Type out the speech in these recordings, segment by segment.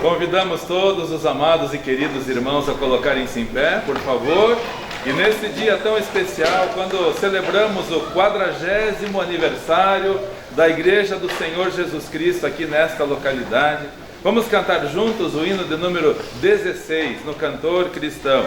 Convidamos todos os amados e queridos irmãos a colocarem-se em pé, por favor. E nesse dia tão especial, quando celebramos o 40º aniversário da Igreja do Senhor Jesus Cristo aqui nesta localidade, vamos cantar juntos o hino de número 16, no Cantor Cristão.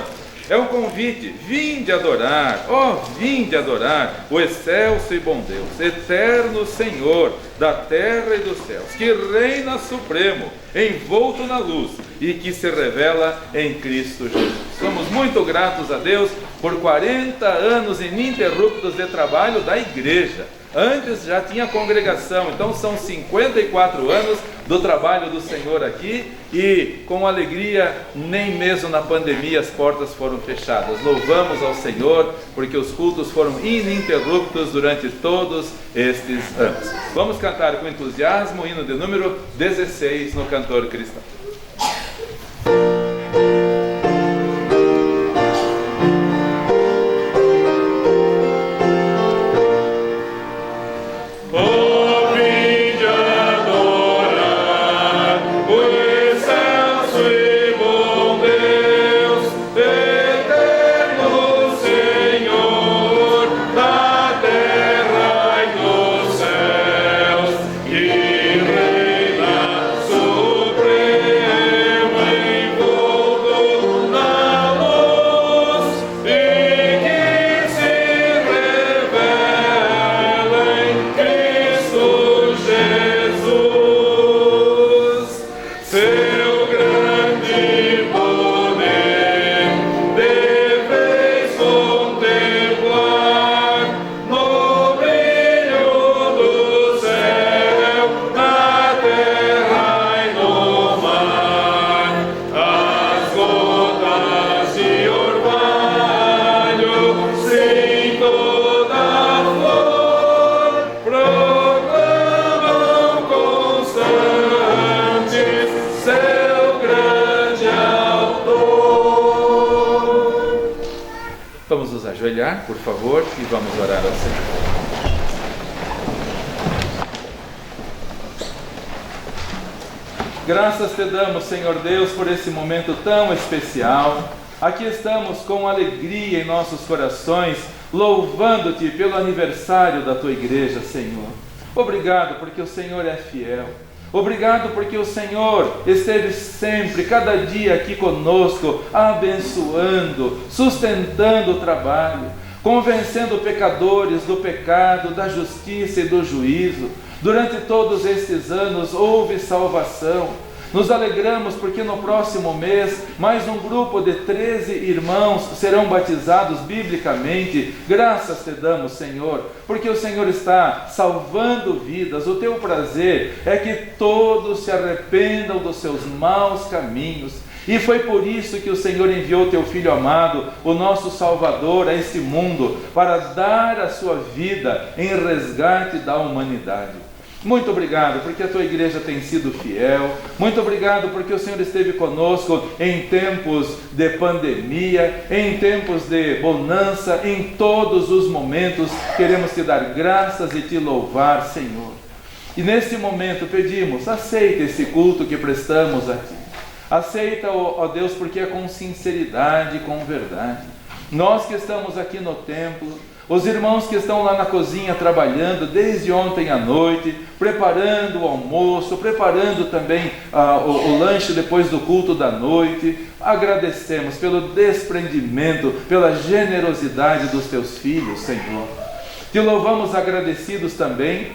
É um convite: vinde adorar, ó, vinde adorar o excelso e bom Deus, eterno Senhor da terra e dos céus, que reina supremo, envolto na luz e que se revela em Cristo Jesus. Somos muito gratos a Deus por 40 anos ininterruptos de trabalho da igreja. Antes já tinha congregação, então são 54 anos do trabalho do Senhor aqui, e com alegria, nem mesmo na pandemia as portas foram fechadas. Louvamos ao Senhor, porque os cultos foram ininterruptos durante todos estes anos. Vamos cantar com entusiasmo o hino de número 16 no Cantor Cristão. Por favor, e vamos orar ao Senhor. Graças te damos, Senhor Deus, por esse momento tão especial. Aqui estamos com alegria em nossos corações, louvando-te pelo aniversário da tua igreja, Senhor. Obrigado porque o Senhor é fiel. Obrigado porque o Senhor esteve sempre, cada dia aqui conosco, abençoando, sustentando o trabalho, convencendo pecadores do pecado, da justiça e do juízo. Durante todos estes anos houve salvação. Nos alegramos porque no próximo mês mais um grupo de 13 irmãos serão batizados biblicamente. Graças te damos, Senhor, porque o Senhor está salvando vidas. O teu prazer é que todos se arrependam dos seus maus caminhos. E foi por isso que o Senhor enviou teu Filho amado, o nosso Salvador, a este mundo, para dar a sua vida em resgate da humanidade. Muito obrigado porque a tua igreja tem sido fiel. Muito obrigado porque o Senhor esteve conosco em tempos de pandemia, em tempos de bonança, em todos os momentos. Queremos te dar graças e te louvar, Senhor. E nesse momento pedimos: aceita esse culto que prestamos a ti. Aceita, ó Deus, porque é com sinceridade e com verdade. Nós que estamos aqui no templo, os irmãos que estão lá na cozinha trabalhando desde ontem à noite, preparando o almoço, preparando também o lanche depois do culto da noite, agradecemos pelo desprendimento, pela generosidade dos teus filhos, Senhor. Te louvamos agradecidos também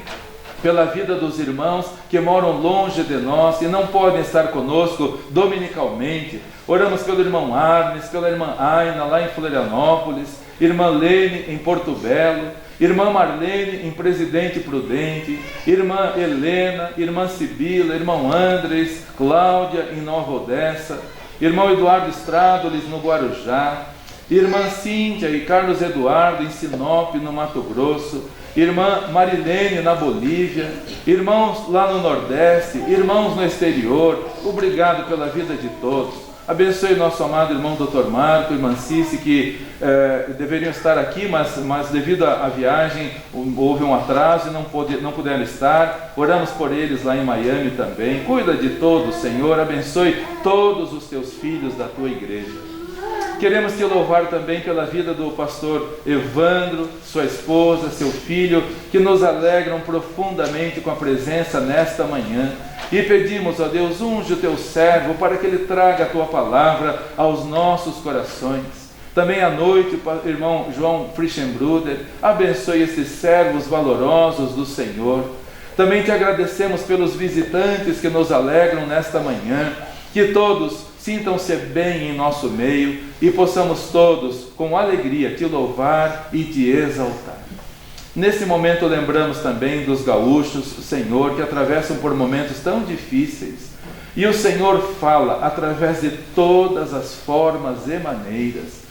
pela vida dos irmãos que moram longe de nós e não podem estar conosco dominicalmente. Oramos pelo irmão Arnes, pela irmã Aina lá em Florianópolis, irmã Lene em Porto Belo, irmã Marlene em Presidente Prudente, irmã Helena, irmã Sibila, irmão Andres, Cláudia em Nova Odessa, irmão Eduardo Estrádolis no Guarujá, irmã Cíntia e Carlos Eduardo em Sinop, no Mato Grosso, irmã Marilene na Bolívia, irmãos lá no Nordeste, irmãos no exterior. Obrigado pela vida de todos. Abençoe nosso amado irmão Dr. Marco e irmã Cici, que deveriam estar aqui, mas devido à viagem houve um atraso e não puderam estar. Oramos por eles lá em Miami também. Cuida de todos, Senhor. Abençoe todos os teus filhos da tua igreja. Queremos te louvar também pela vida do pastor Evandro, sua esposa, seu filho, que nos alegram profundamente com a presença nesta manhã. E pedimos, ó Deus, unge o teu servo para que ele traga a tua palavra aos nossos corações. Também à noite, o irmão João Frischenbruder, abençoe esses servos valorosos do Senhor. Também te agradecemos pelos visitantes que nos alegram nesta manhã, que todos sintam-se bem em nosso meio e possamos todos, com alegria, te louvar e te exaltar. Nesse momento lembramos também dos gaúchos, Senhor, que atravessam por momentos tão difíceis. E o Senhor fala através de todas as formas e maneiras,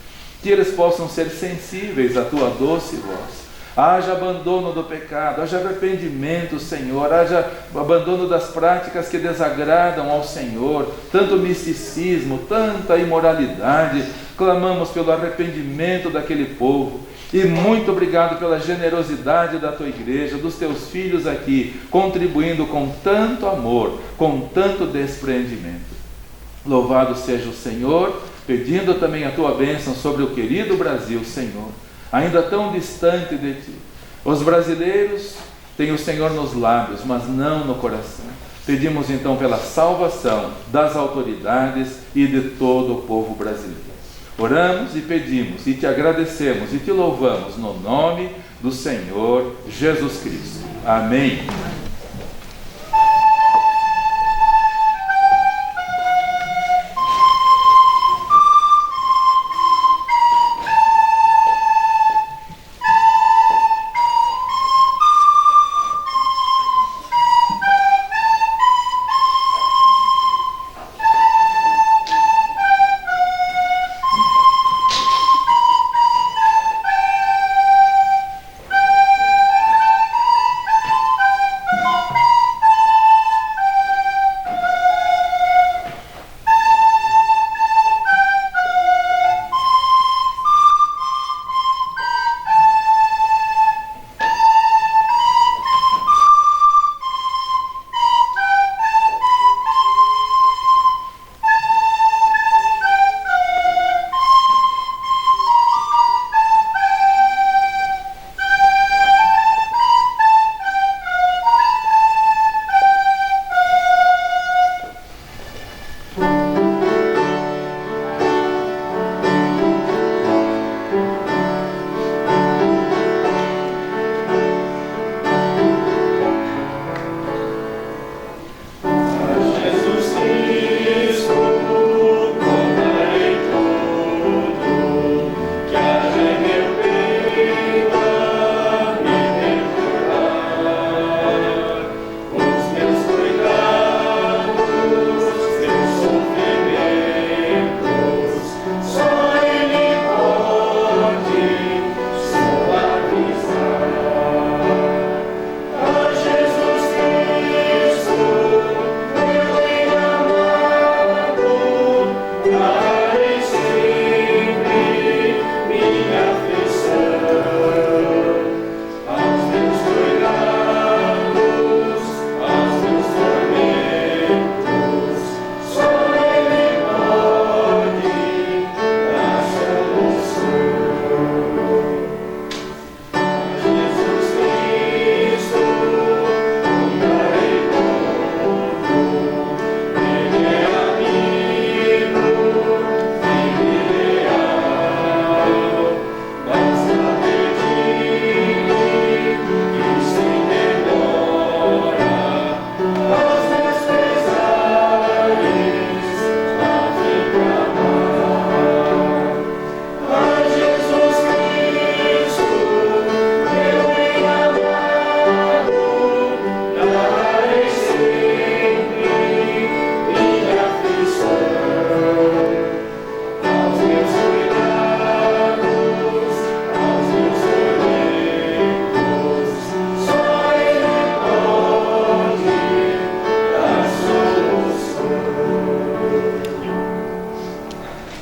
que eles possam ser sensíveis à tua doce voz. Haja abandono do pecado, haja arrependimento, Senhor, haja abandono das práticas que desagradam ao Senhor, tanto misticismo, tanta imoralidade. Clamamos pelo arrependimento daquele povo. E muito obrigado pela generosidade da tua igreja, dos teus filhos aqui, contribuindo com tanto amor, com tanto desprendimento. Louvado seja o Senhor, pedindo também a tua bênção sobre o querido Brasil, Senhor, ainda tão distante de ti. Os brasileiros têm o Senhor nos lábios, mas não no coração. Pedimos então pela salvação das autoridades e de todo o povo brasileiro. Oramos e pedimos e te agradecemos e te louvamos no nome do Senhor Jesus Cristo. Amém.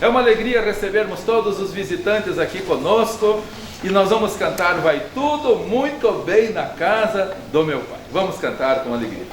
É uma alegria recebermos todos os visitantes aqui conosco e nós vamos cantar Vai Tudo Muito Bem na Casa do Meu Pai. Vamos cantar com alegria.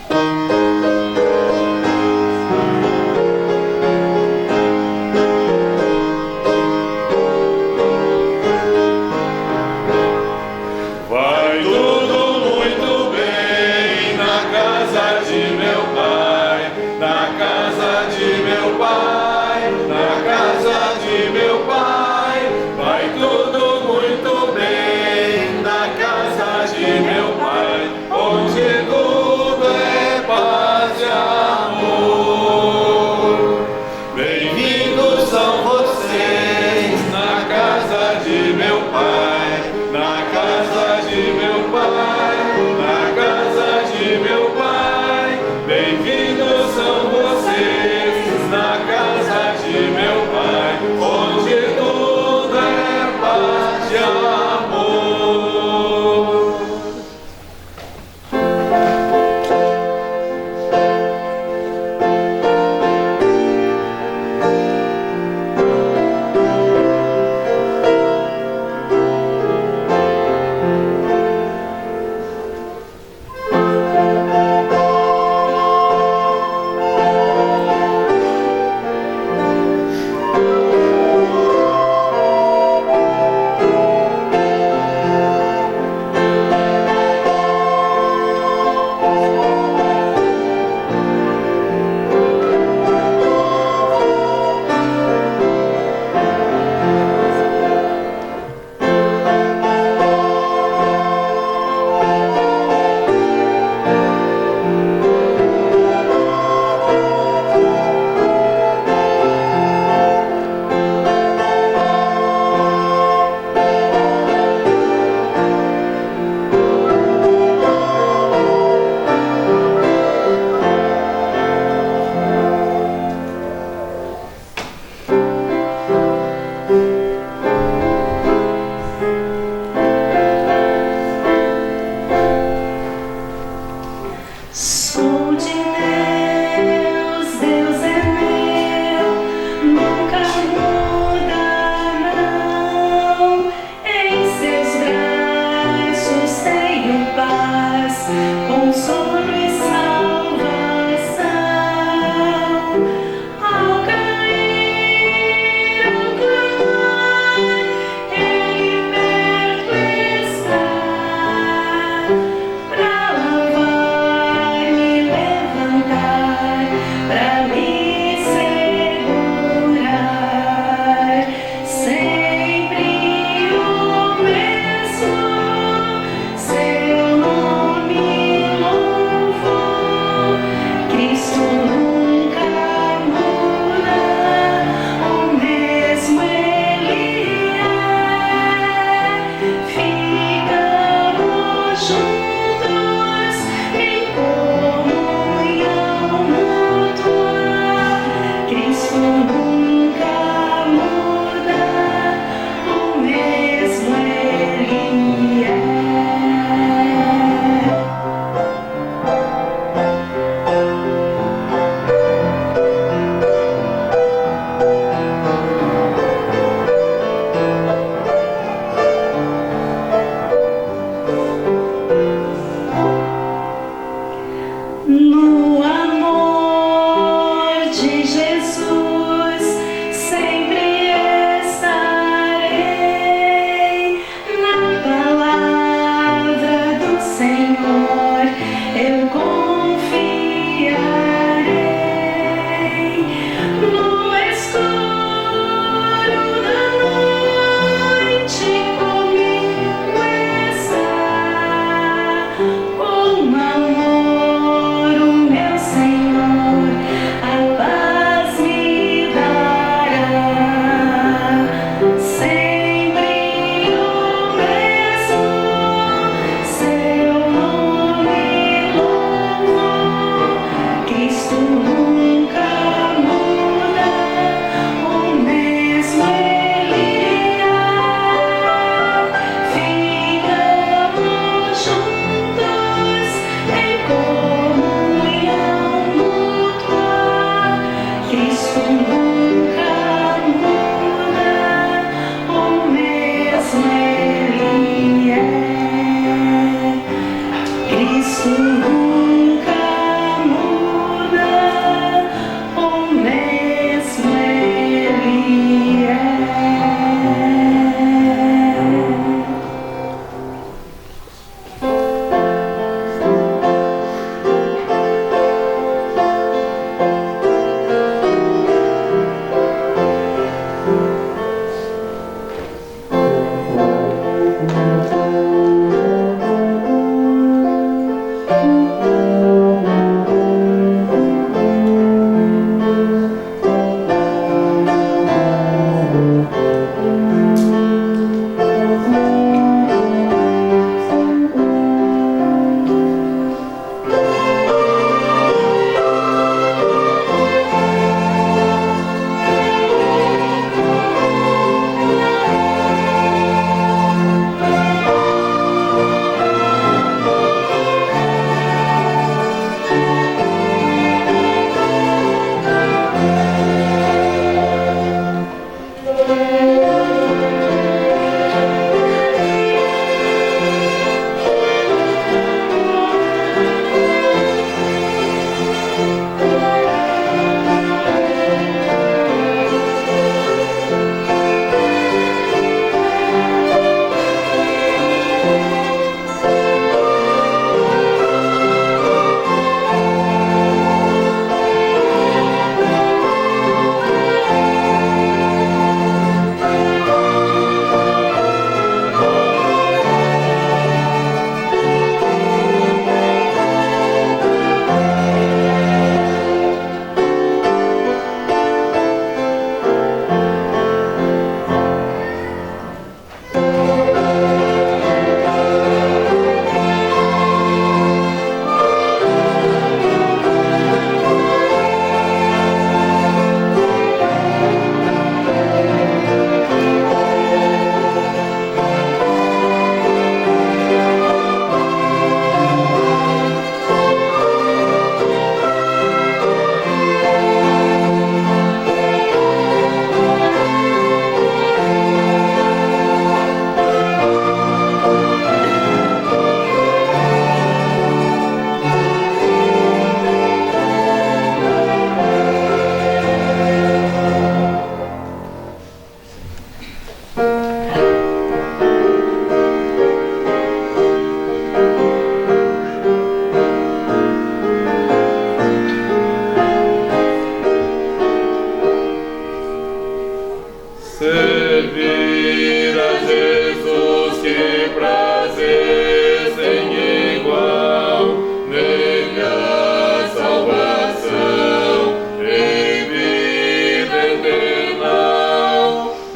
Servir a Jesus, que prazer sem igual, nele a salvação em vida eterna.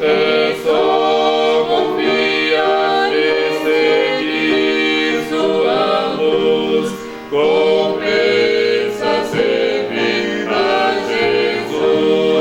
É só confiar e seguir sua luz, compensa servir a Jesus.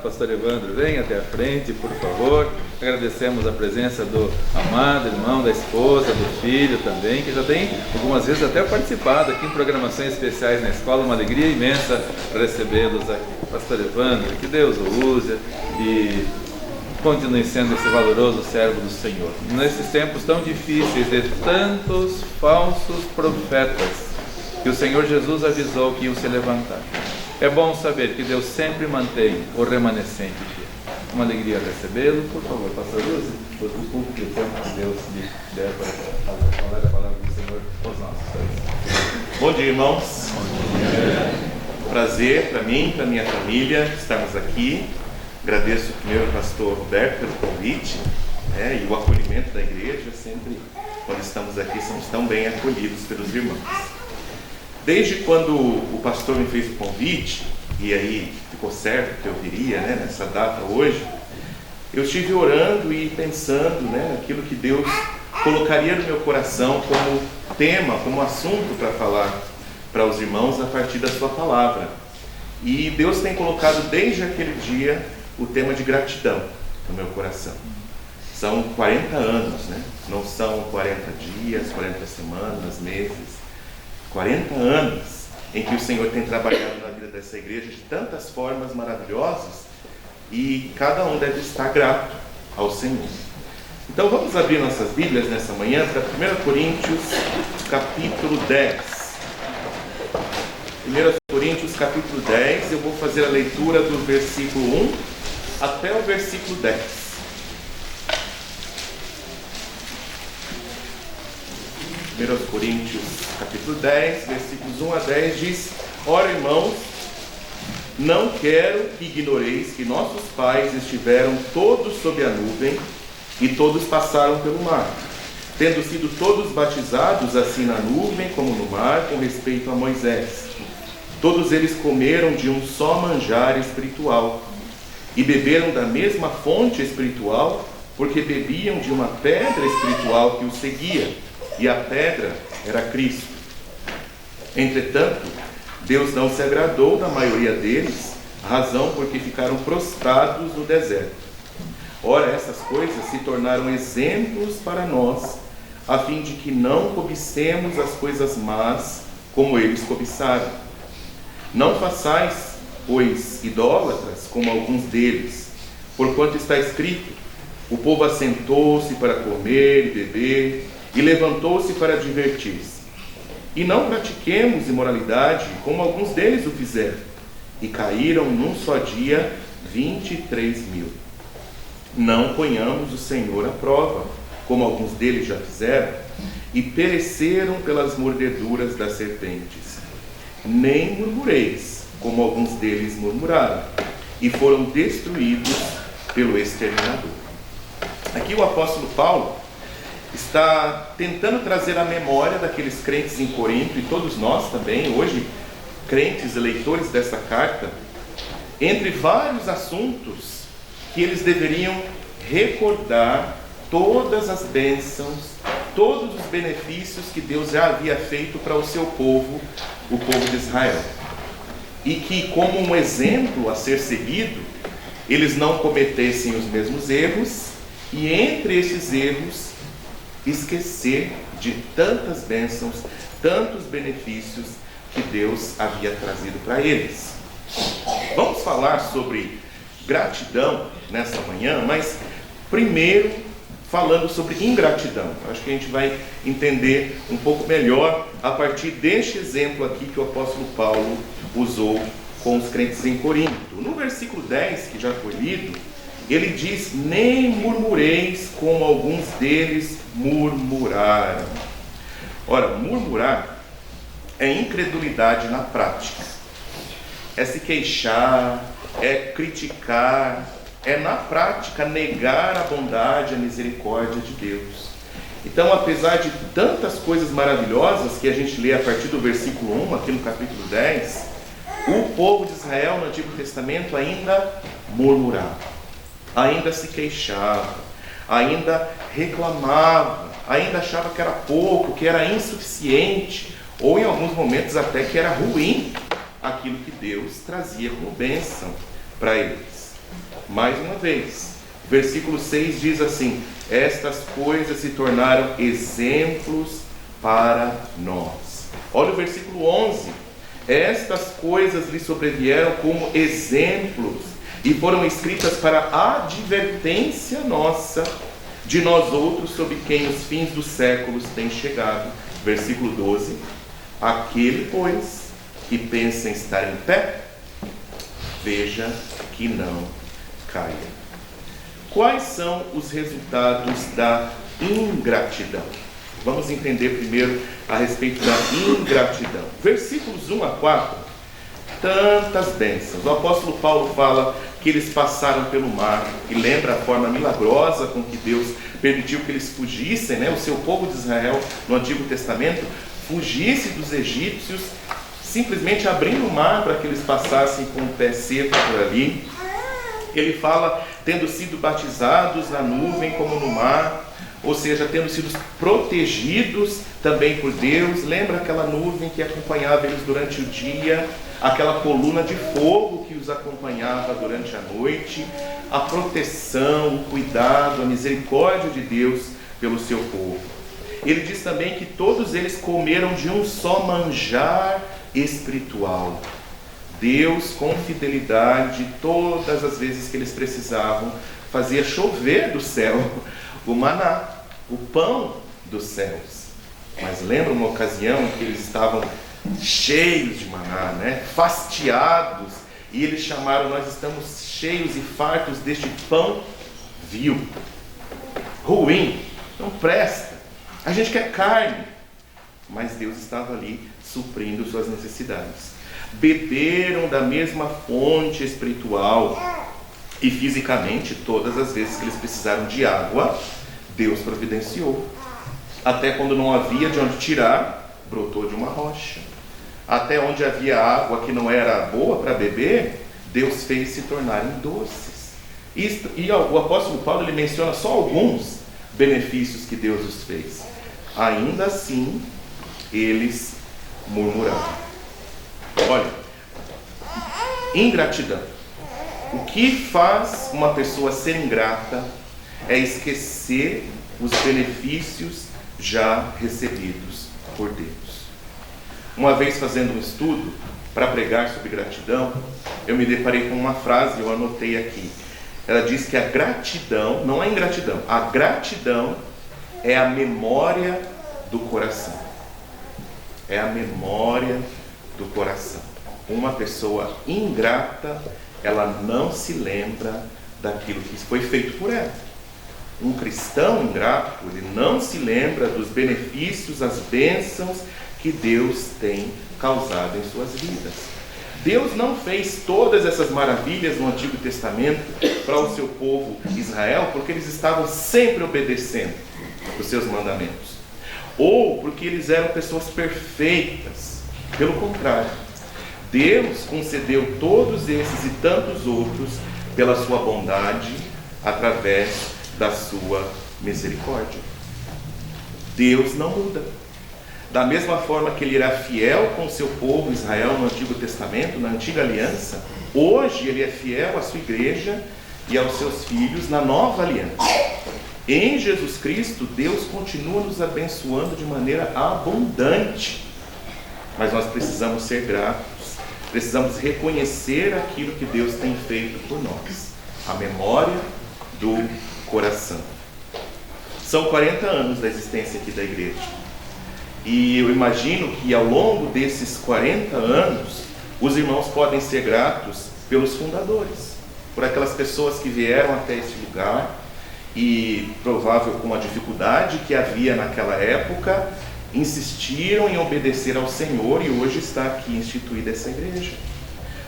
pastor Evandro, venha até a frente, por favor. Agradecemos a presença do amado irmão, da esposa, do filho também, que já tem algumas vezes até participado aqui em programações especiais na escola. Uma alegria imensa recebê-los aqui. Pastor Evandro, que Deus o use e continue sendo esse valoroso servo do Senhor. Nesses tempos tão difíceis de tantos falsos profetas, que o Senhor Jesus avisou que iam se levantar, é bom saber que Deus sempre mantém o remanescente fiel. Uma alegria recebê-lo. Por favor, pastor Lúcio, por o tempo que Deus lhe der para falar a palavra do Senhor aos nossos corações. Bom dia, irmãos. Prazer para mim, para minha família estarmos aqui. Agradeço primeiro ao pastor Roberto pelo convite, e o acolhimento da igreja. Sempre, quando estamos aqui, somos tão bem acolhidos pelos irmãos. Desde quando o pastor me fez o convite, e aí ficou certo que eu viria nessa data hoje, eu estive orando e pensando naquilo que Deus colocaria no meu coração como tema, como assunto para falar para os irmãos a partir da sua palavra. E Deus tem colocado desde aquele dia o tema de gratidão no meu coração. São 40 anos, não são 40 dias, 40 semanas, meses. 40 anos em que o Senhor tem trabalhado na vida dessa igreja de tantas formas maravilhosas, e cada um deve estar grato ao Senhor. Então vamos abrir nossas Bíblias nessa manhã para 1 Coríntios capítulo 10. 1 Coríntios capítulo 10, eu vou fazer a leitura do versículo 1 até o versículo 10. 1 Coríntios capítulo 10, versículos 1 a 10 diz: Ora, irmãos, não quero que ignoreis que nossos pais estiveram todos sob a nuvem e todos passaram pelo mar, tendo sido todos batizados assim na nuvem como no mar com respeito a Moisés. Todos eles comeram de um só manjar espiritual e beberam da mesma fonte espiritual, porque bebiam de uma pedra espiritual que os seguia, e a pedra era Cristo. Entretanto, Deus não se agradou da maioria deles, razão porque ficaram prostrados no deserto. Ora, essas coisas se tornaram exemplos para nós, a fim de que não cobicemos as coisas más como eles cobiçaram. Não façais, pois, idólatras como alguns deles, porquanto está escrito: o povo assentou-se para comer e beber, e levantou-se para divertir-se. E não pratiquemos imoralidade, como alguns deles o fizeram, e caíram num só dia 23.000. Não ponhamos o Senhor à prova, como alguns deles já fizeram, e pereceram pelas mordeduras das serpentes. Nem murmureis, como alguns deles murmuraram, e foram destruídos pelo exterminador. Aqui o apóstolo Paulo está tentando trazer a memória daqueles crentes em Corinto, e todos nós também, hoje, crentes e leitores dessa carta, entre vários assuntos que eles deveriam recordar todas as bênçãos, todos os benefícios que Deus já havia feito para o seu povo, o povo de Israel. E que, como um exemplo a ser seguido, eles não cometessem os mesmos erros, e entre esses erros, esquecer de tantas bênçãos, tantos benefícios que Deus havia trazido para eles. Vamos falar sobre gratidão nessa manhã, mas primeiro falando sobre ingratidão. Acho que a gente vai entender um pouco melhor a partir deste exemplo aqui que o apóstolo Paulo usou com os crentes em Corinto. No versículo 10, que já foi lido, ele diz: nem murmureis como alguns deles murmuraram. Ora, murmurar é incredulidade na prática. É se queixar, é criticar, é na prática negar a bondade, a misericórdia de Deus. Então, apesar de tantas coisas maravilhosas que a gente lê a partir do versículo 1, aqui no capítulo 10, o povo de Israel no Antigo Testamento ainda murmurava, ainda se queixava, ainda reclamava, ainda achava que era pouco, que era insuficiente, ou em alguns momentos até que era ruim aquilo que Deus trazia como bênção para eles. mais uma vez. Versículo 6 diz assim: estas coisas se tornaram exemplos para nós. Olha o versículo 11: estas coisas lhe sobrevieram como exemplos e foram escritas para advertência nossa, de nós outros, sobre quem os fins dos séculos têm chegado. Versículo 12: aquele, pois, que pensa em estar em pé, veja que não caia. Quais são os resultados da ingratidão? Vamos entender primeiro a respeito da ingratidão. Versículos 1 a 4, tantas bênçãos. O apóstolo Paulo fala que eles passaram pelo mar, e lembra a forma milagrosa com que Deus permitiu que eles fugissem, né? O seu povo de Israel, no Antigo Testamento, fugisse dos egípcios, simplesmente abrindo o mar para que eles passassem com o pé seco por ali. Ele fala tendo sido batizados na nuvem como no mar, ou seja, tendo sido protegidos também por Deus. Lembra aquela nuvem que acompanhava eles durante o dia, aquela coluna de fogo que os acompanhava durante a noite, a proteção, o cuidado, a misericórdia de Deus pelo seu povo. Ele diz também que todos eles comeram de um só manjar espiritual. Deus, com fidelidade, todas as vezes que eles precisavam, fazia chover do céu o maná, o pão dos céus. Mas lembra uma ocasião em que eles estavam cheios de maná, né? Fastiados, e eles chamaram: nós estamos cheios e fartos deste pão vil, ruim, não presta, a gente quer carne. Mas Deus estava ali suprindo suas necessidades. Beberam da mesma fonte espiritual, e fisicamente, todas as vezes que eles precisaram de água, Deus providenciou. Até quando não havia de onde tirar, brotou de uma rocha. Até onde havia água que não era boa para beber, Deus fez se tornarem doces. E o apóstolo Paulo, ele menciona só alguns benefícios que Deus os fez. Ainda assim, eles murmuraram. Olha, ingratidão. O que faz uma pessoa ser ingrata é esquecer os benefícios já recebidos por Deus. Uma vez fazendo um estudo para pregar sobre gratidão, eu me deparei com uma frase, eu anotei aqui. Ela diz que a gratidão, não é ingratidão, a gratidão é a memória do coração. É a memória do coração. Uma pessoa ingrata, ela não se lembra daquilo que foi feito por ela. Um cristão ingrato, ele não se lembra dos benefícios, as bênçãos que Deus tem causado em suas vidas. Deus não fez todas essas maravilhas no Antigo Testamento para o seu povo Israel porque eles estavam sempre obedecendo os seus mandamentos, ou porque eles eram pessoas perfeitas. Pelo contrário, Deus concedeu todos esses e tantos outros pela sua bondade, através da sua misericórdia. Deus não muda. Da mesma forma que Ele era fiel com o seu povo Israel no Antigo Testamento, na Antiga Aliança, hoje Ele é fiel à sua igreja e aos seus filhos na Nova Aliança. Em Jesus Cristo, Deus continua nos abençoando de maneira abundante. Mas nós precisamos ser gratos, precisamos reconhecer aquilo que Deus tem feito por nós. A memória do coração. São 40 anos da existência aqui da igreja. E eu imagino que ao longo desses 40 anos, os irmãos podem ser gratos pelos fundadores, por aquelas pessoas que vieram até esse lugar e, provável com a dificuldade que havia naquela época, insistiram em obedecer ao Senhor e hoje está aqui instituída essa igreja.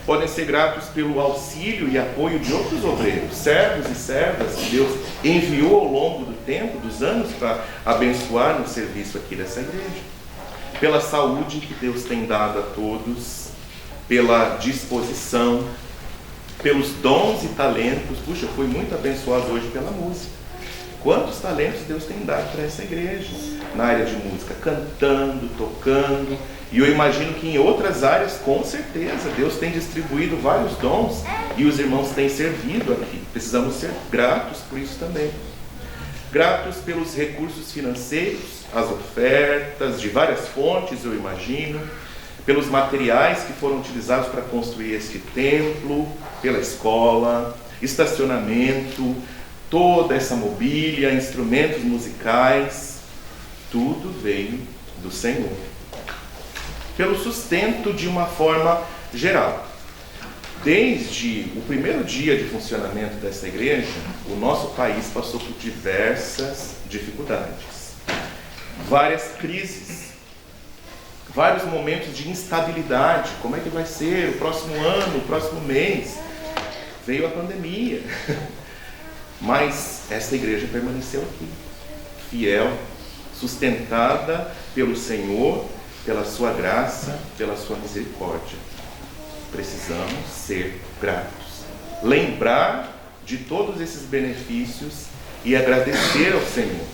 Podem ser gratos pelo auxílio e apoio de outros obreiros, servos e servas que Deus enviou ao longo do tempo, dos anos, para abençoar no serviço aqui dessa igreja. Pela saúde que Deus tem dado a todos, pela disposição, pelos dons e talentos. Puxa, eu fui muito abençoado hoje pela música. Quantos talentos Deus tem dado para essa igreja na área de música, cantando, tocando. E eu imagino que em outras áreas, com certeza, Deus tem distribuído vários dons e os irmãos têm servido aqui. precisamos ser gratos por isso também. Gratos pelos recursos financeiros, as ofertas de várias fontes, eu imagino, pelos materiais que foram utilizados para construir este templo, pela escola, estacionamento, toda essa mobília, instrumentos musicais, tudo veio do Senhor. Pelo sustento de uma forma geral. Desde o primeiro dia de funcionamento dessa igreja, o nosso país passou por diversas dificuldades, várias crises, vários momentos de instabilidade. Como é que vai ser o próximo ano, o próximo mês? Veio a pandemia, mas essa igreja permaneceu aqui, fiel, sustentada pelo Senhor, pela sua graça, pela sua misericórdia. Precisamos ser gratos, lembrar de todos esses benefícios e agradecer ao Senhor.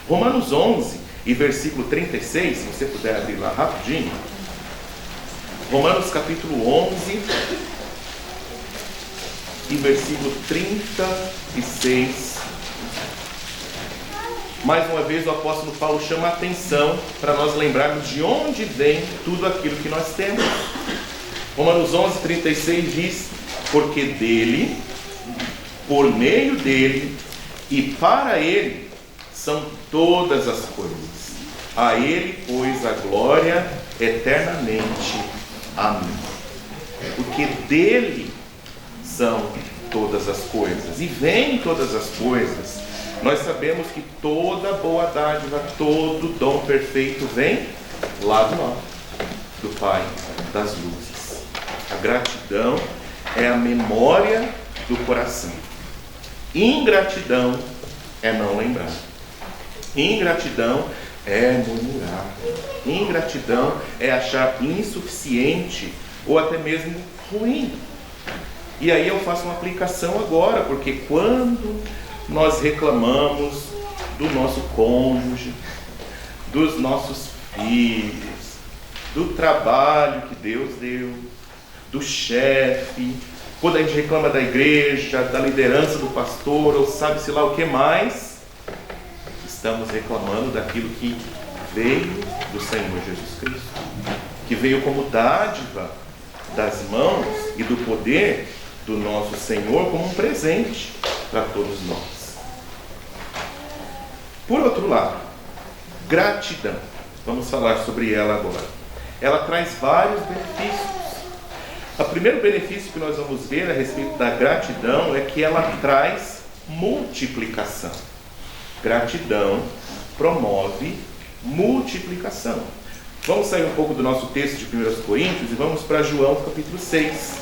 Romanos 11 e versículo 36, se você puder abrir lá rapidinho. Romanos capítulo 11 e versículo 36. Mais uma vez o apóstolo Paulo chama a atenção para nós lembrarmos de onde vem tudo aquilo que nós temos. Romanos 11, 36 diz: porque dele, por meio dele e para ele são todas as coisas. A ele, pois, a glória eternamente. Amém. Porque dele são todas as coisas e vêm todas as coisas. Nós sabemos que toda boa dádiva, todo dom perfeito vem lá do alto, do Pai das luzes. A gratidão é a memória do coração. Ingratidão é não lembrar. Ingratidão é murmurar. Ingratidão é achar insuficiente ou até mesmo ruim. E aí eu faço uma aplicação agora, porque quando nós reclamamos do nosso cônjuge, dos nossos filhos, do trabalho que Deus deu, do chefe, quando a gente reclama da igreja, da liderança do pastor, ou sabe-se lá o que mais, estamos reclamando daquilo que veio do Senhor Jesus Cristo, que veio como dádiva das mãos e do poder do nosso Senhor, como um presente para todos nós. Por outro lado, gratidão. Vamos falar sobre ela agora. Ela traz vários benefícios. O primeiro benefício que nós vamos ver a respeito da gratidão é que ela traz multiplicação. Gratidão promove multiplicação. Vamos sair um pouco do nosso texto de 1 Coríntios e vamos para João capítulo 6.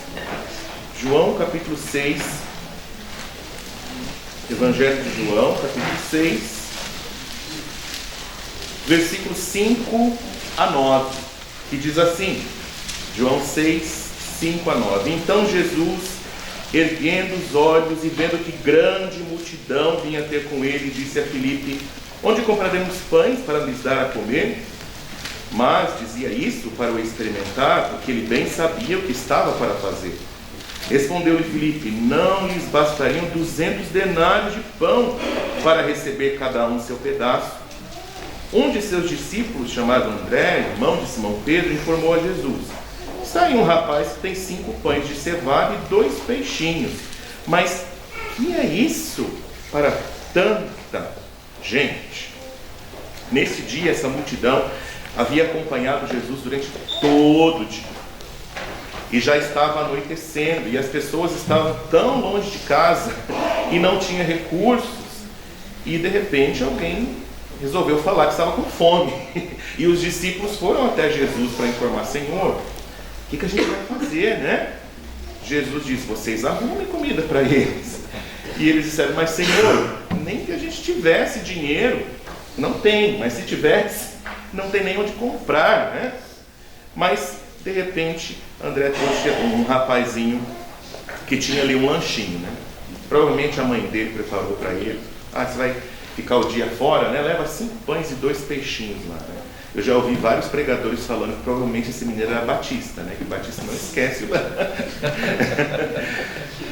João capítulo 6, Evangelho de João capítulo 6, versículos 5 a 9, que diz assim, João 6, 5 a 9. Então Jesus, erguendo os olhos e vendo que grande multidão vinha ter com ele, disse a Filipe: onde compraremos pães para lhes dar a comer? Mas dizia isso para o experimentar, porque ele bem sabia o que estava para fazer. Respondeu-lhe Filipe: não lhes bastariam 200 denários de pão para receber cada um seu pedaço? Um de seus discípulos, chamado André, irmão de Simão Pedro, informou a Jesus: está aí um rapaz que tem 5 pães de cevada e 2 peixinhos. Mas que é isso para tanta gente? Nesse dia, essa multidão havia acompanhado Jesus durante todo o dia. E já estava anoitecendo, e as pessoas estavam tão longe de casa e não tinha recursos. E de repente alguém resolveu falar que estava com fome. E os discípulos foram até Jesus para informar: Senhor, o que a gente vai fazer, né? Jesus disse: vocês arrumem comida para eles. E eles disseram: mas Senhor, nem que a gente tivesse dinheiro. Não tem, mas se tivesse, não tem nem onde comprar, né? Mas de repente André trouxe um rapazinho que tinha ali um lanchinho, né? Provavelmente a mãe dele preparou para ele. Você vai ficar o dia fora, né? Leva 5 pães e 2 peixinhos lá, né? Eu já ouvi vários pregadores falando que provavelmente esse mineiro era batista, né? Que o batista não esquece.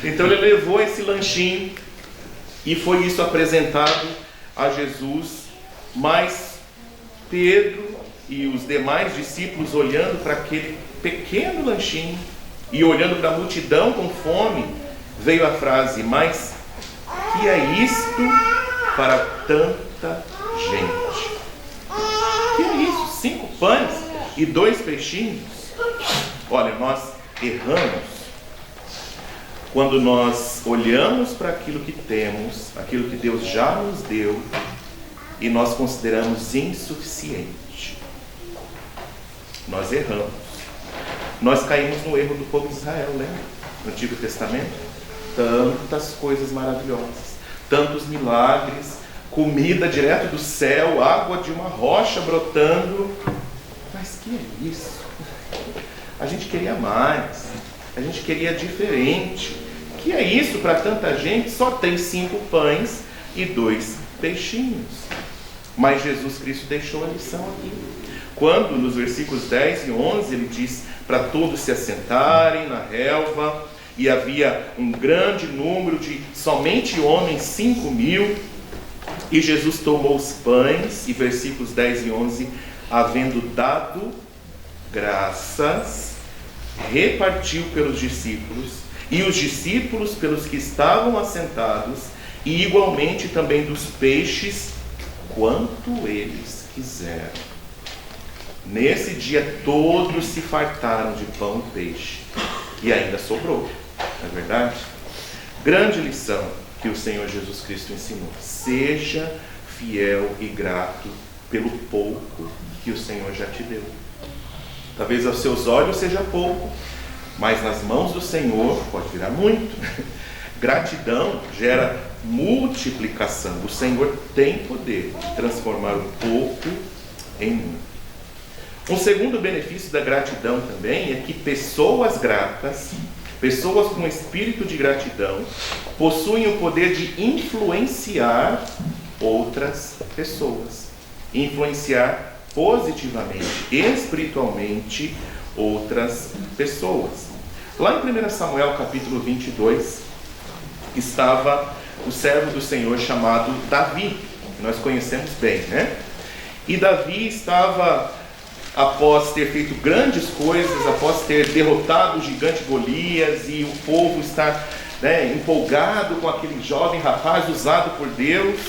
Então ele levou esse lanchinho e foi isso apresentado a Jesus. Mas Pedro e os demais discípulos, olhando para aquele pequeno lanchinho e olhando para a multidão com fome, veio a frase: mas que é isto para tanta gente? Que é isso? 5 pães e 2 peixinhos? Olha, nós erramos quando nós olhamos para aquilo que temos, aquilo que Deus já nos deu, e nós consideramos insuficiente. Nós erramos. Nós caímos no erro do povo de Israel, lembra? No Antigo Testamento. Tantas coisas maravilhosas, tantos milagres, comida direto do céu, água de uma rocha brotando. Mas que é isso? A gente queria mais, a gente queria diferente. Que é isso para tanta gente? Só tem 5 pães e 2 peixinhos. Mas Jesus Cristo deixou a lição aqui. Quando nos versículos 10 e 11 ele diz para todos se assentarem na relva, e havia um grande número de somente homens, 5.000, e Jesus tomou os pães, e versículos 10 e 11, havendo dado graças, repartiu pelos discípulos, e os discípulos pelos que estavam assentados, e igualmente também dos peixes, quanto eles quiseram. Nesse dia todos se fartaram de pão e peixe, e ainda sobrou, não é verdade? Grande lição que o Senhor Jesus Cristo ensinou: seja fiel e grato pelo pouco que o Senhor já te deu. Talvez aos seus olhos seja pouco, mas nas mãos do Senhor pode virar muito. Gratidão gera multiplicação. O Senhor tem poder de transformar o pouco em muito. Um segundo benefício da gratidão também é que pessoas gratas, pessoas com espírito de gratidão, possuem o poder de influenciar outras pessoas, influenciar positivamente, espiritualmente, outras pessoas. Lá em 1 Samuel capítulo 22, estava o servo do Senhor chamado Davi, que nós conhecemos bem, né? E Davi estava, após ter feito grandes coisas, após ter derrotado o gigante Golias, e o povo estar, empolgado com aquele jovem rapaz usado por Deus,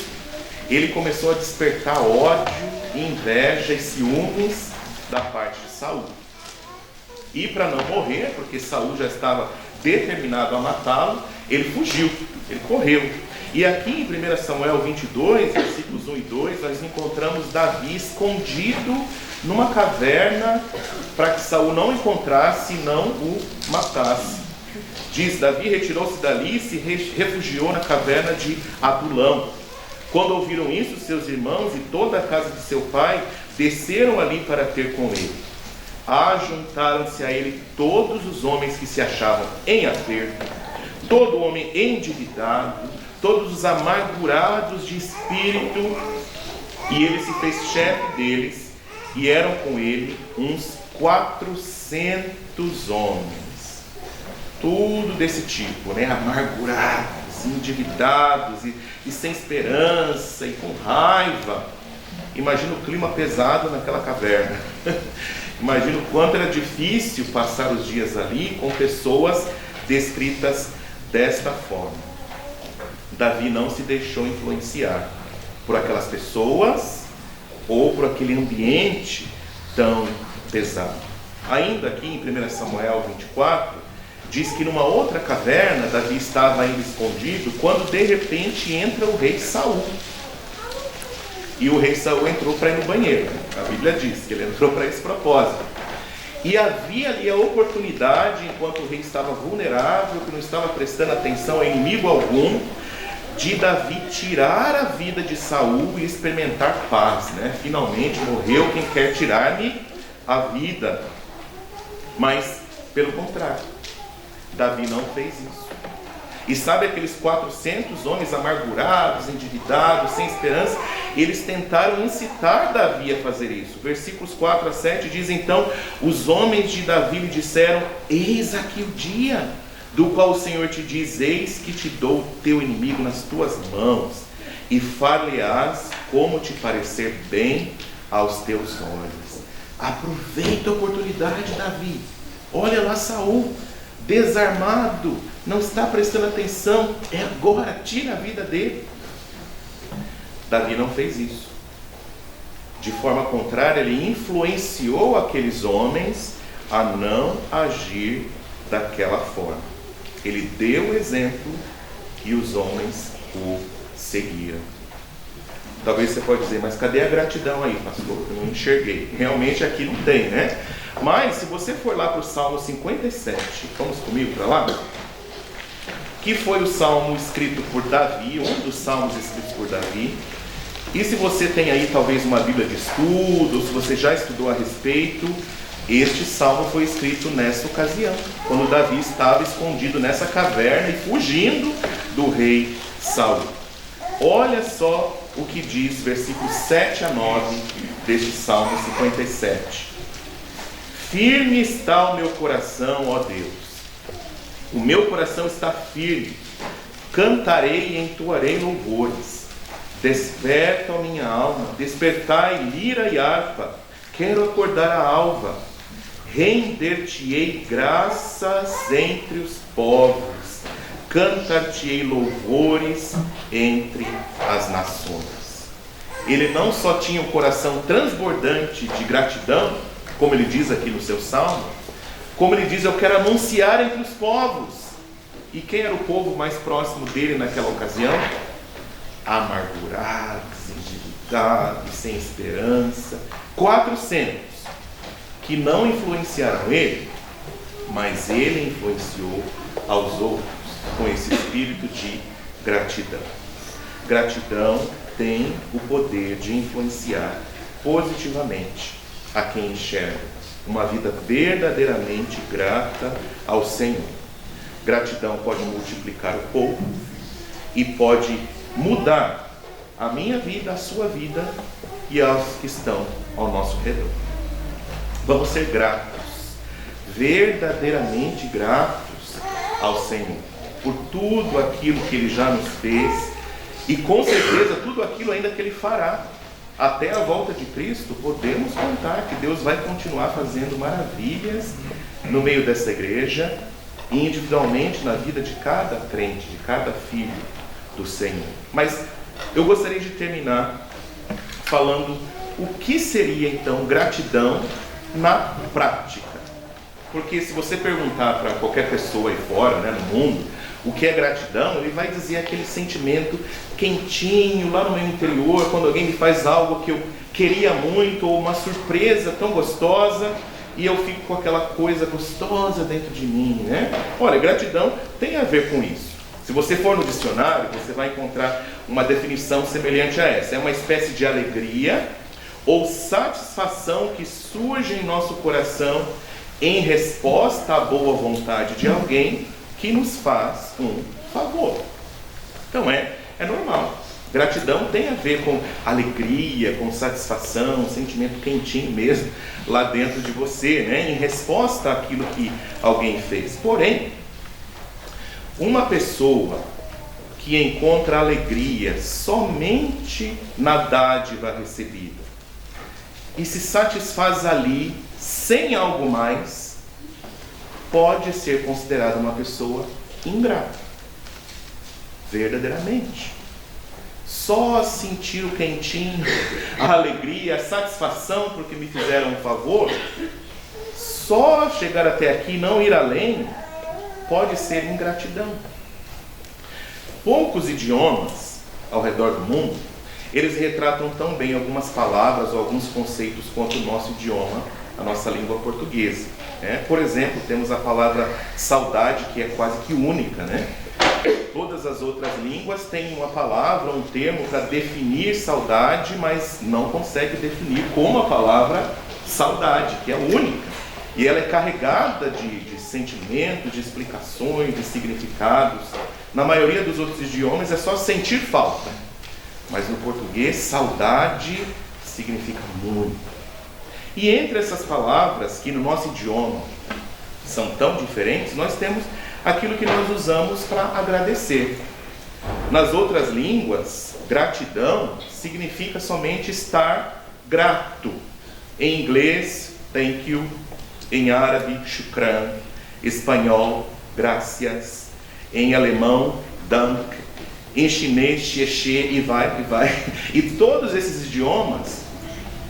ele começou a despertar ódio, inveja e ciúmes da parte de Saul. E para não morrer, porque Saul já estava determinado a matá-lo, ele fugiu, ele correu. E aqui em 1 Samuel 22, versículos 1 e 2, nós encontramos Davi escondido numa caverna, para que Saul não encontrasse e não o matasse. Diz: Davi retirou-se dali e se refugiou na caverna de Adulão. Quando ouviram isso, seus irmãos e toda a casa de seu pai desceram ali para ter com ele. Ajuntaram-se a ele todos os homens que se achavam em aperto, todo homem endividado, todos os amargurados de espírito, e ele se fez chefe deles, e eram com ele uns 400 homens. Tudo desse tipo, amargurados, endividados e sem esperança e com raiva. Imagina o clima pesado naquela caverna. Imagina o quanto era difícil passar os dias ali com pessoas descritas desta forma. Davi não se deixou influenciar por aquelas pessoas ou por aquele ambiente tão pesado. Ainda aqui em 1 Samuel 24, diz que numa outra caverna Davi estava ainda escondido, quando de repente entra o rei Saul. E o rei Saul entrou para ir no banheiro. A Bíblia diz que ele entrou para esse propósito. E havia ali a oportunidade, enquanto o rei estava vulnerável, que não estava prestando atenção a inimigo algum, de Davi tirar a vida de Saul e experimentar paz, Finalmente morreu quem quer tirar-me a vida. Mas, pelo contrário, Davi não fez isso. E sabe aqueles 400 homens amargurados, endividados, sem esperança? Eles tentaram incitar Davi a fazer isso. Versículos 4 a 7 diz: então os homens de Davi lhe disseram: eis aqui o dia do qual o Senhor te diz: eis que te dou o teu inimigo nas tuas mãos, e far-lhe-ás como te parecer bem aos teus olhos. Aproveita a oportunidade, Davi. Olha lá Saul, desarmado, não está prestando atenção, é agora, tira a vida dele. Davi não fez isso. De forma contrária, ele influenciou aqueles homens a não agir daquela forma. Ele deu o exemplo e os homens o seguiram. Talvez você pode dizer: mas cadê a gratidão aí, pastor? Eu não enxerguei. Realmente aqui não tem, né? Mas se você for lá para o Salmo 57, vamos comigo para lá? Que foi o salmo escrito por Davi, um dos salmos escritos por Davi. E se você tem aí talvez uma Bíblia de estudo, ou se você já estudou a respeito, este salmo foi escrito nessa ocasião, quando Davi estava escondido nessa caverna e fugindo do rei Saul. Olha só o que diz versículos 7 a 9 deste Salmo 57. Firme está o meu coração, ó Deus. O meu coração está firme. Cantarei e entoarei louvores. Desperta, ó minha alma, despertai lira e harpa. Quero acordar a alva. Render-te-ei graças entre os povos. Cantar-te-ei louvores entre as nações. Ele não só tinha um coração transbordante de gratidão, como ele diz aqui no seu salmo, como ele diz: eu quero anunciar entre os povos. E quem era o povo mais próximo dele naquela ocasião? Amargurados, endividados, sem esperança. 400 que não influenciaram ele, mas ele influenciou aos outros com esse espírito de gratidão. Gratidão tem o poder de influenciar positivamente a quem enxerga uma vida verdadeiramente grata ao Senhor. Gratidão pode multiplicar o pouco e pode mudar a minha vida, a sua vida e aos que estão ao nosso redor. Vamos ser gratos, verdadeiramente gratos ao Senhor, por tudo aquilo que Ele já nos fez e com certeza tudo aquilo ainda que Ele fará. Até a volta de Cristo, podemos contar que Deus vai continuar fazendo maravilhas no meio dessa igreja e individualmente na vida de cada crente, de cada filho do Senhor. Mas eu gostaria de terminar falando o que seria então gratidão na prática. Porque se você perguntar para qualquer pessoa aí fora, né, no mundo, o que é gratidão, ele vai dizer aquele sentimento quentinho lá no meu interior, quando alguém me faz algo que eu queria muito, ou uma surpresa tão gostosa, e eu fico com aquela coisa gostosa dentro de mim, né? Olha, gratidão tem a ver com isso. Se você for no dicionário, você vai encontrar uma definição semelhante a essa. É uma espécie de alegria ou satisfação que surge em nosso coração em resposta à boa vontade de alguém que nos faz um favor. Então é normal. Gratidão tem a ver com alegria, com satisfação, um sentimento quentinho mesmo lá dentro de você, né? Em resposta àquilo que alguém fez. Porém, uma pessoa que encontra alegria somente na dádiva recebida e se satisfaz ali sem algo mais, pode ser considerada uma pessoa ingrata. Verdadeiramente. Só sentir o quentinho, a alegria, a satisfação porque me fizeram um favor, só chegar até aqui e não ir além, pode ser ingratidão. Poucos idiomas ao redor do mundo, eles retratam tão bem algumas palavras ou alguns conceitos quanto o nosso idioma, a nossa língua portuguesa, né? Por exemplo, temos a palavra saudade, que é quase que única, né? Todas as outras línguas têm uma palavra, um termo para definir saudade, mas não consegue definir como a palavra saudade, que é única. E ela é carregada de sentimentos, de explicações, de significados Na maioria dos outros idiomas é só sentir falta. Mas no português, saudade significa muito. E entre essas palavras, que no nosso idioma são tão diferentes, nós temos aquilo que nós usamos para agradecer. Nas outras línguas, gratidão significa somente estar grato. Em inglês, thank you. Em árabe, shukran. Espanhol, gracias. Em alemão, dank. Em chinês, xie xie, e vai. E todos esses idiomas,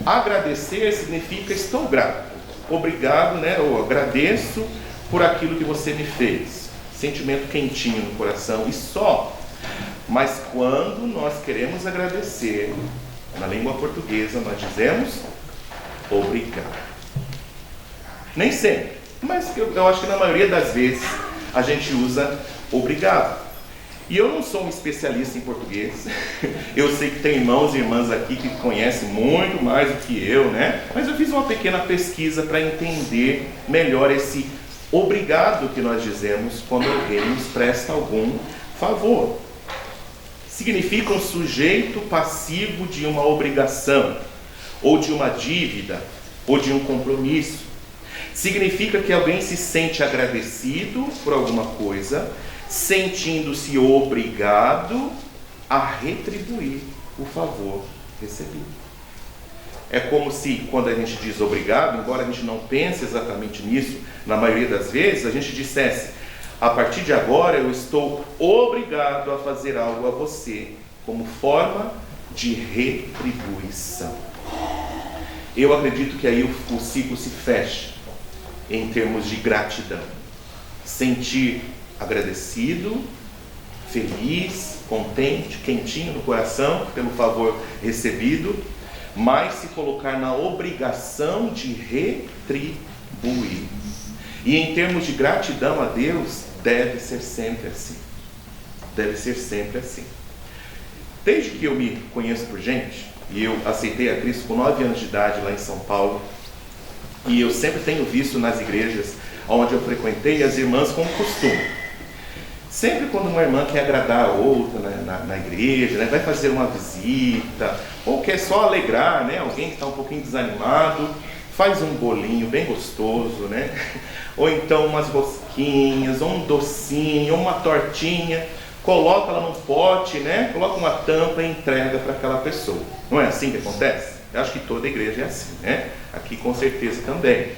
agradecer significa estou grato. Obrigado, né? Ou agradeço por aquilo que você me fez. Sentimento quentinho no coração e só. Mas quando nós queremos agradecer, na língua portuguesa nós dizemos obrigado. Nem sempre, mas eu acho que na maioria das vezes a gente usa obrigado. E eu não sou um especialista em português. Eu sei que tem irmãos e irmãs aqui que conhecem muito mais do que eu, né? Mas eu fiz uma pequena pesquisa para entender melhor esse obrigado que nós dizemos quando alguém nos presta algum favor. Significa um sujeito passivo de uma obrigação, ou de uma dívida, ou de um compromisso. Significa que alguém se sente agradecido por alguma coisa, sentindo-se obrigado a retribuir o favor recebido. É como se, quando a gente diz obrigado, embora a gente não pense exatamente nisso, na maioria das vezes, a gente dissesse: a partir de agora eu estou obrigado a fazer algo a você, como forma de retribuição. Eu acredito que aí o ciclo se fecha em termos de gratidão. Sentir agradecido, feliz, contente, quentinho no coração pelo favor recebido, mas se colocar na obrigação de retribuir. E em termos de gratidão a Deus, deve ser sempre assim. Deve ser sempre assim. Desde que eu me conheço por gente, e eu aceitei a Cristo com 9 anos de idade lá em São Paulo, e eu sempre tenho visto nas igrejas onde eu frequentei as irmãs como costume. Sempre quando uma irmã quer agradar a outra na igreja, né, vai fazer uma visita, ou quer só alegrar, né, alguém que está um pouquinho desanimado, faz um bolinho bem gostoso, né? Ou então umas rosquinhas, ou um docinho, ou uma tortinha, coloca ela num pote, né? Coloca uma tampa e entrega para aquela pessoa. Não é assim que acontece? Eu acho que toda igreja é assim, né? Aqui com certeza também.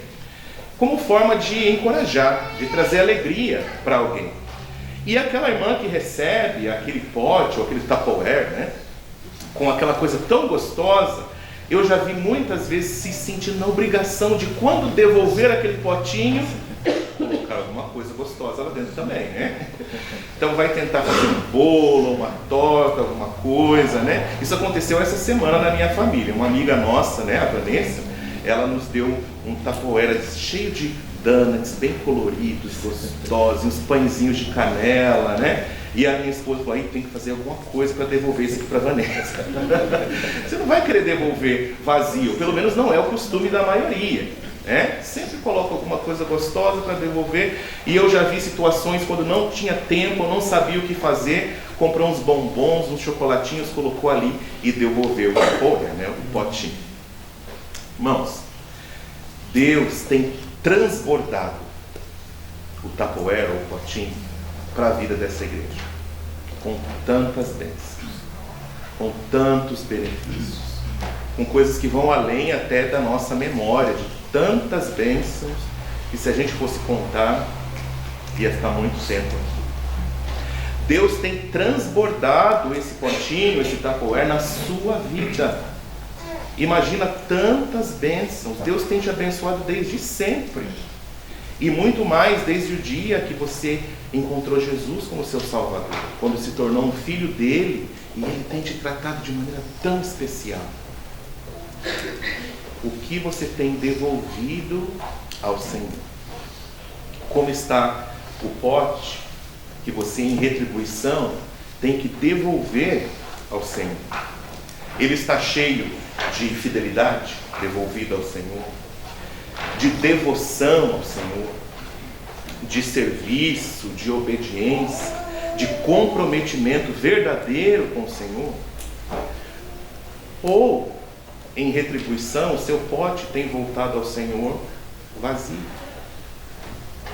Como forma de encorajar, de trazer alegria para alguém. E aquela irmã que recebe aquele pote ou aquele Tupperware, né? Com aquela coisa tão gostosa, eu já vi muitas vezes se sentindo na obrigação de, quando devolver aquele potinho, colocar alguma coisa gostosa lá dentro também, né? Então vai tentar fazer um bolo, uma torta, alguma coisa, né? Isso aconteceu essa semana na minha família. Uma amiga nossa, né, a Vanessa, ela nos deu um Tupperware cheio de donuts bem coloridos, gostosos, uns pãezinhos de canela, né? E a minha esposa falou: aí tem que fazer alguma coisa para devolver isso aqui para a Vanessa. Você não vai querer devolver vazio, pelo menos não é o costume da maioria, né? Sempre coloca alguma coisa gostosa para devolver. E eu já vi situações quando não tinha tempo, não sabia o que fazer, comprou uns bombons, uns chocolatinhos, colocou ali e devolveu o Tupperware, né? O potinho. Irmãos, Deus tem transbordado o Tupperware ou o potinho para a vida dessa igreja, com tantas bênçãos, com tantos benefícios, com coisas que vão além até da nossa memória, de tantas bênçãos, que se a gente fosse contar, ia ficar muito tempo aqui. Deus tem transbordado esse potinho, esse Tupperware na sua vida. Imagina tantas bênçãos. Deus tem te abençoado desde sempre. E muito mais desde o dia que você encontrou Jesus como seu Salvador, quando se tornou um filho dele, e ele tem te tratado de maneira tão especial. O que você tem devolvido ao Senhor? Como está o pote que você, em retribuição, tem que devolver ao Senhor? Ele está cheio de fidelidade devolvida ao Senhor, de devoção ao Senhor, de serviço, de obediência, de comprometimento verdadeiro com o Senhor? Ou, em retribuição, o seu pote tem voltado ao Senhor vazio,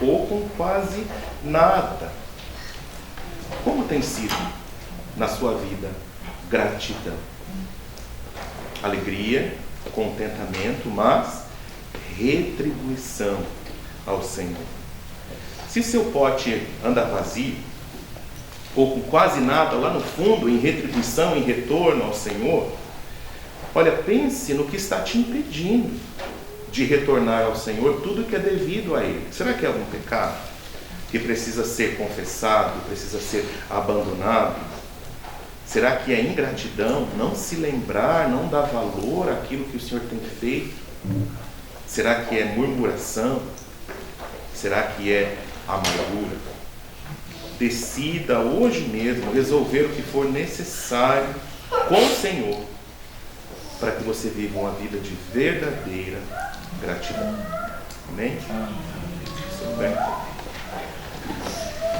ou com quase nada? Como tem sido na sua vida gratidão? Alegria, contentamento, mas retribuição ao Senhor. Se seu pote anda vazio, ou com quase nada lá no fundo, em retribuição, em retorno ao Senhor, olha, pense no que está te impedindo de retornar ao Senhor tudo que é devido a Ele. Será que é algum pecado que precisa ser confessado, precisa ser abandonado? Será que é ingratidão, não se lembrar, não dar valor àquilo que o Senhor tem feito? Será que é murmuração? Será que é amargura? Decida hoje mesmo resolver o que for necessário com o Senhor, para que você viva uma vida de verdadeira gratidão. Amém? Tudo bem?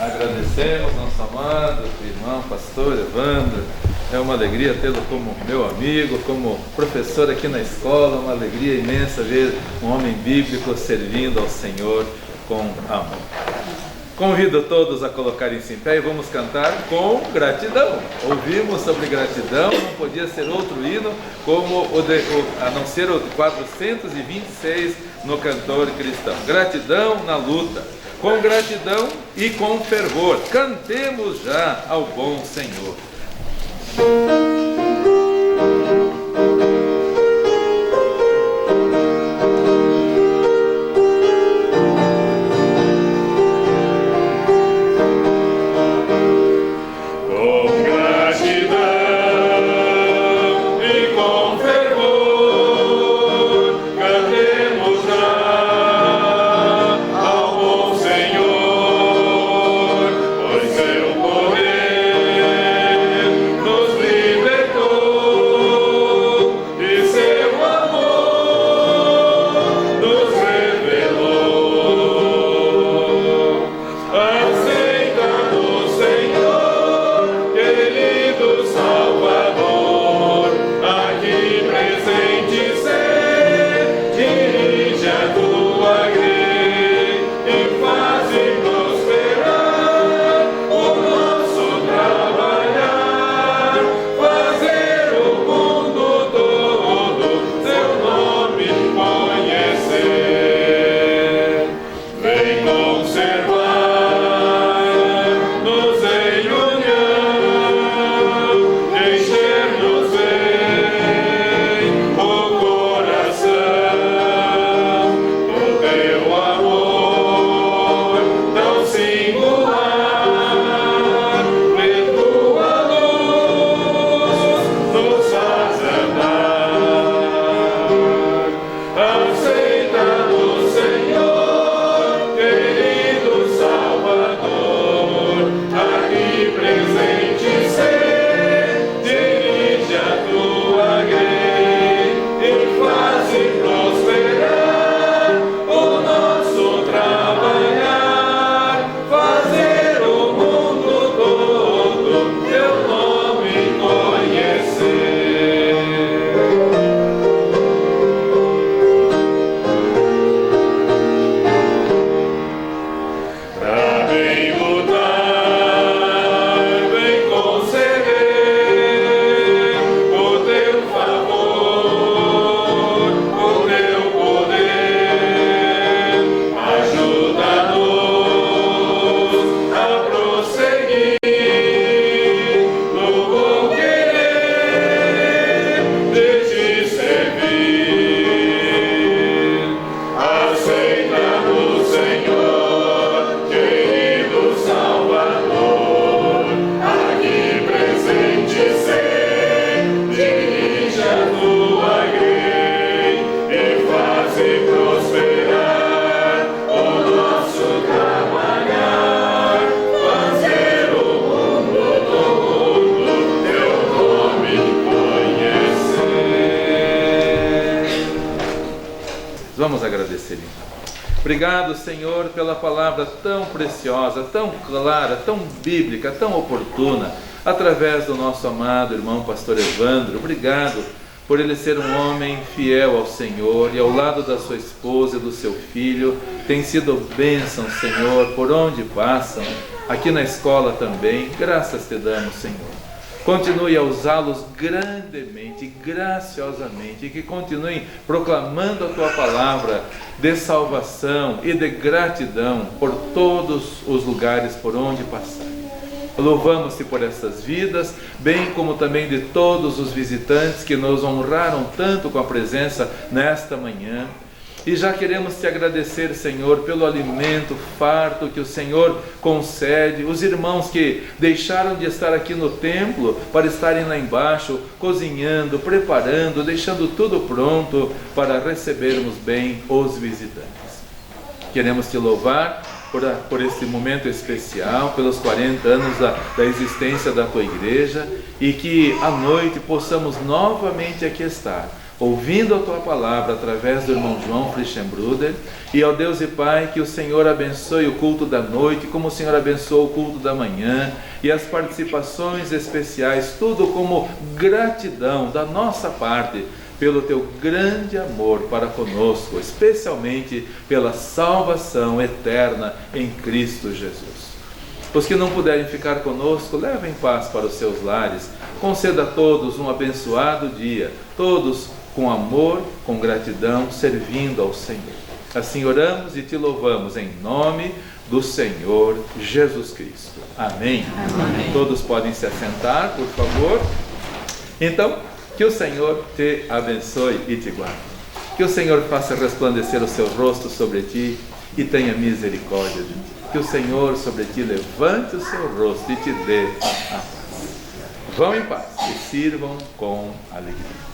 Agradecemos nosso amado irmão, pastor Evandro. É uma alegria tê-lo como meu amigo, como professor aqui na escola. Uma alegria imensa ver um homem bíblico servindo ao Senhor com amor. Convido todos a colocarem-se em pé e vamos cantar com gratidão. Ouvimos sobre gratidão, não podia ser outro hino a não ser o 426 no Cantor Cristão. Gratidão na luta, com gratidão e com fervor. Cantemos já ao bom Senhor. Vamos agradecer então. Obrigado, Senhor, pela palavra tão preciosa, tão clara, tão bíblica, tão oportuna, através do nosso amado irmão pastor Evandro. Obrigado por ele ser um homem fiel ao Senhor e ao lado da sua esposa e do seu filho. Tem sido bênção, Senhor, por onde passam, aqui na escola também. Graças te damos, Senhor. Continue a usá-los grandemente, graciosamente, e que continuem proclamando a Tua palavra de salvação e de gratidão por todos os lugares por onde passarem. Louvamos-te por essas vidas, bem como também de todos os visitantes que nos honraram tanto com a presença nesta manhã. E já queremos te agradecer, Senhor, pelo alimento farto que o Senhor concede, os irmãos que deixaram de estar aqui no templo para estarem lá embaixo, cozinhando, preparando, deixando tudo pronto para recebermos bem os visitantes. Queremos te louvar por este momento especial, pelos 40 anos da existência da tua igreja, e que à noite possamos novamente aqui estar, ouvindo a tua palavra através do irmão João Frischenbruder. E ao Deus e Pai, que o Senhor abençoe o culto da noite, como o Senhor abençoou o culto da manhã, e as participações especiais, tudo como gratidão da nossa parte, pelo teu grande amor para conosco, especialmente pela salvação eterna em Cristo Jesus. Os que não puderem ficar conosco, levem paz para os seus lares. Conceda a todos um abençoado dia, todos com amor, com gratidão, servindo ao Senhor. Assim oramos e te louvamos em nome do Senhor Jesus Cristo. Amém. Amém. Todos podem se assentar, por favor. Então, que o Senhor te abençoe e te guarde. Que o Senhor faça resplandecer o seu rosto sobre ti e tenha misericórdia de ti. Que o Senhor sobre ti levante o seu rosto e te dê a paz. Vão em paz e sirvam com alegria.